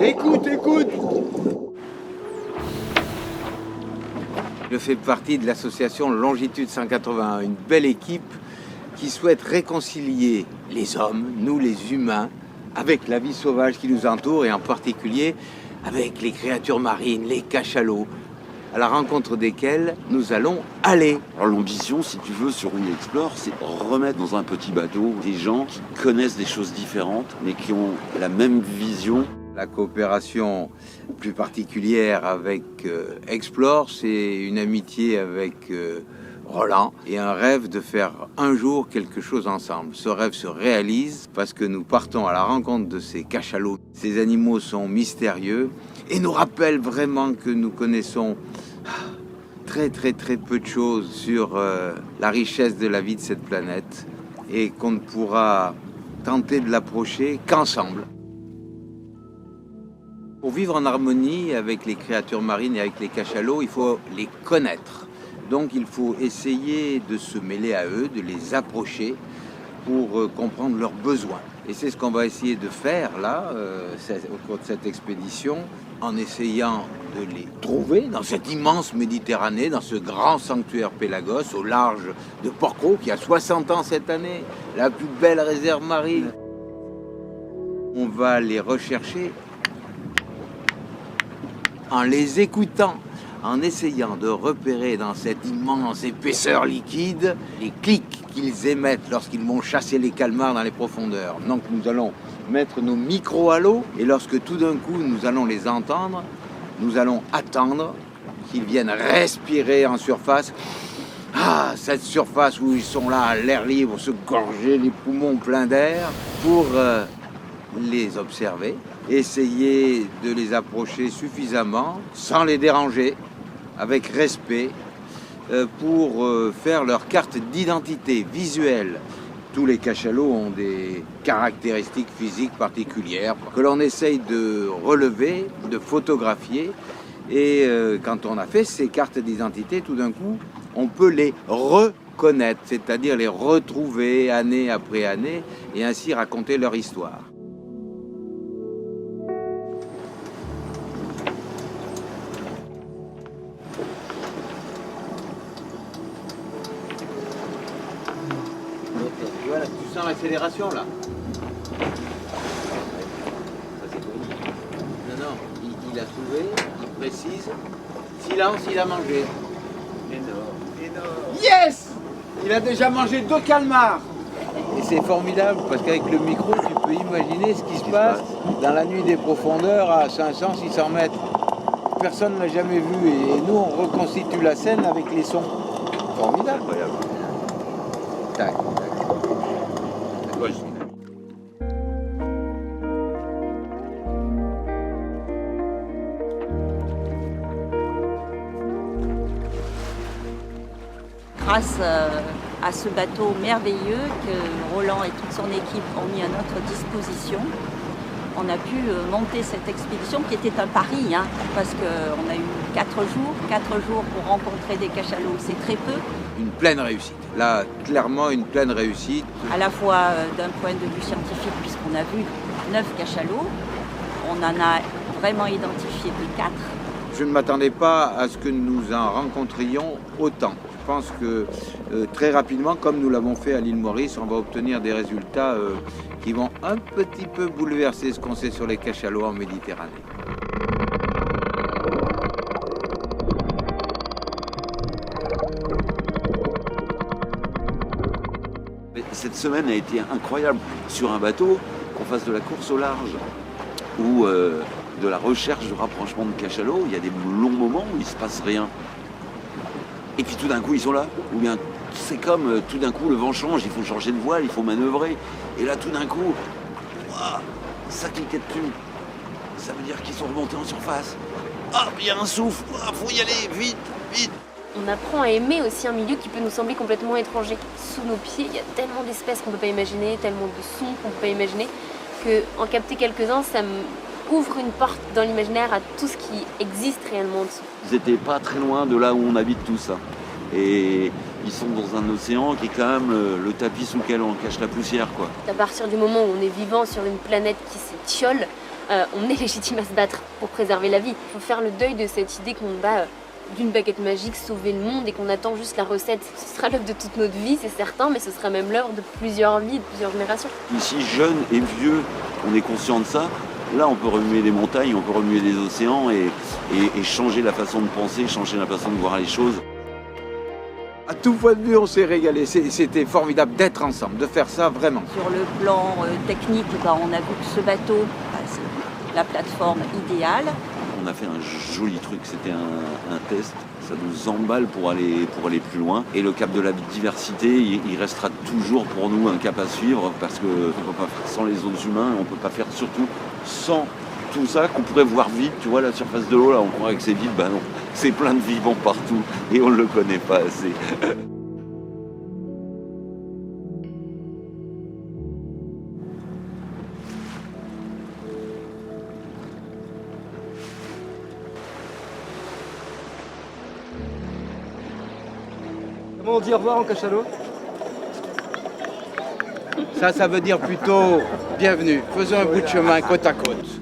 Écoute, écoute. Je fais partie de l'association Longitude 181, une belle équipe qui souhaite réconcilier les hommes, nous les humains, avec la vie sauvage qui nous entoure et en particulier avec les créatures marines, les cachalots, à la rencontre desquels nous allons aller. Alors l'ambition, si tu veux, sur We Explore, c'est remettre dans un petit bateau des gens qui connaissent des choses différentes, mais qui ont la même vision. La coopération plus particulière avec Explore, c'est une amitié avec Roland et un rêve de faire un jour quelque chose ensemble. Ce rêve se réalise parce que nous partons à la rencontre de ces cachalots. Ces animaux sont mystérieux et nous rappellent vraiment que nous connaissons très peu de choses sur la richesse de la vie de cette planète et qu'on ne pourra tenter de l'approcher qu'ensemble. Pour vivre en harmonie avec les créatures marines et avec les cachalots, il faut les connaître. Donc il faut essayer de se mêler à eux, de les approcher pour comprendre leurs besoins. Et c'est ce qu'on va essayer de faire là, au cours de cette expédition, en essayant de les trouver dans cette immense Méditerranée, dans ce grand sanctuaire Pélagos, au large de Porquerolles, qui a 60 ans cette année, la plus belle réserve marine. On va les rechercher en les écoutant, en essayant de repérer dans cette immense épaisseur liquide les clics qu'ils émettent lorsqu'ils vont chasser les calmars dans les profondeurs. Donc nous allons mettre nos micros à l'eau et lorsque tout d'un coup nous allons les entendre, nous allons attendre qu'ils viennent respirer en surface. Ah, cette surface où ils sont là à l'air libre, se gorger les poumons pleins d'air pour les observer, essayer de les approcher suffisamment, sans les déranger, avec respect, pour faire leur carte d'identité visuelle. Tous les cachalots ont des caractéristiques physiques particulières que l'on essaye de relever, de photographier. Et quand on a fait ces cartes d'identité, tout d'un coup, on peut les reconnaître, c'est-à-dire les retrouver année après année et ainsi raconter leur histoire. Voilà, tu sens l'accélération là. Ça c'est connu. Non, il a trouvé, il précise. Silence, il a mangé. Énorme. Yes! Il a déjà mangé 2 calmars. Et c'est formidable parce qu'avec le micro, tu peux imaginer ce qui se passe dans la nuit des profondeurs à 500-600 mètres. Personne ne l'a jamais vu et nous on reconstitue la scène avec les sons. Formidable. Incroyable. Tac. Ouais, je suis grâce à ce bateau merveilleux que Roland et toute son équipe ont mis à notre disposition, on a pu monter cette expédition qui était un pari, parce qu'on a eu 4 jours pour rencontrer des cachalots, c'est très peu. Une pleine réussite. Là, clairement, une pleine réussite. À la fois d'un point de vue scientifique, puisqu'on a vu 9 cachalots, on en a vraiment identifié que 4. Je ne m'attendais pas à ce que nous en rencontrions autant. Je pense que très rapidement, comme nous l'avons fait à l'île Maurice, on va obtenir des résultats qui vont un petit peu bouleverser ce qu'on sait sur les cachalots en Méditerranée. Cette semaine a été incroyable sur un bateau, qu'on fasse de la course au large ou de la recherche de rapprochement de cachalots. Il y a des longs moments où il ne se passe rien. Et puis tout d'un coup, ils sont là. Ou bien c'est comme tout d'un coup, le vent change, il faut changer de voile, il faut manœuvrer. Et là, tout d'un coup, ça cliquait dessus. Ça veut dire qu'ils sont remontés en surface. Ah, il y a un souffle, faut y aller, vite, vite. On apprend à aimer aussi un milieu qui peut nous sembler complètement étranger. Sous nos pieds, il y a tellement d'espèces qu'on ne peut pas imaginer, tellement de sons qu'on ne peut pas imaginer, qu'en capter quelques-uns, ça ouvre une porte dans l'imaginaire à tout ce qui existe réellement en dessous. Ils n'étaient pas très loin de là où on habite tous. Et ils sont dans un océan qui est quand même le tapis sous lequel on cache la poussière, quoi. À partir du moment où on est vivant sur une planète qui s'étiole, on est légitime à se battre pour préserver la vie. Il faut faire le deuil de cette idée qu'on va d'une baguette magique sauver le monde et qu'on attend juste la recette. Ce sera l'œuvre de toute notre vie, c'est certain, mais ce sera même l'œuvre de plusieurs vies, de plusieurs générations. Ici, jeunes et vieux, on est conscient de ça. Là, on peut remuer des montagnes, on peut remuer des océans et changer la façon de penser, changer la façon de voir les choses. À tout point de vue, on s'est régalé. C'était formidable d'être ensemble, de faire ça vraiment. Sur le plan technique, on a vu que ce bateau, c'est la plateforme idéale. On a fait un joli truc, c'était un test. Ça nous emballe pour aller plus loin. Et le cap de la diversité, il restera toujours pour nous un cap à suivre parce qu'on ne peut pas faire sans les autres humains, on ne peut pas faire surtout sans tout ça qu'on pourrait voir vide. Tu vois la surface de l'eau, là, on croirait que c'est vide. Ben non, c'est plein de vivants partout et on ne le connaît pas assez. Comment on dit au revoir en cachalot? Ça veut dire plutôt bienvenue. Faisons un bout de chemin côte à côte.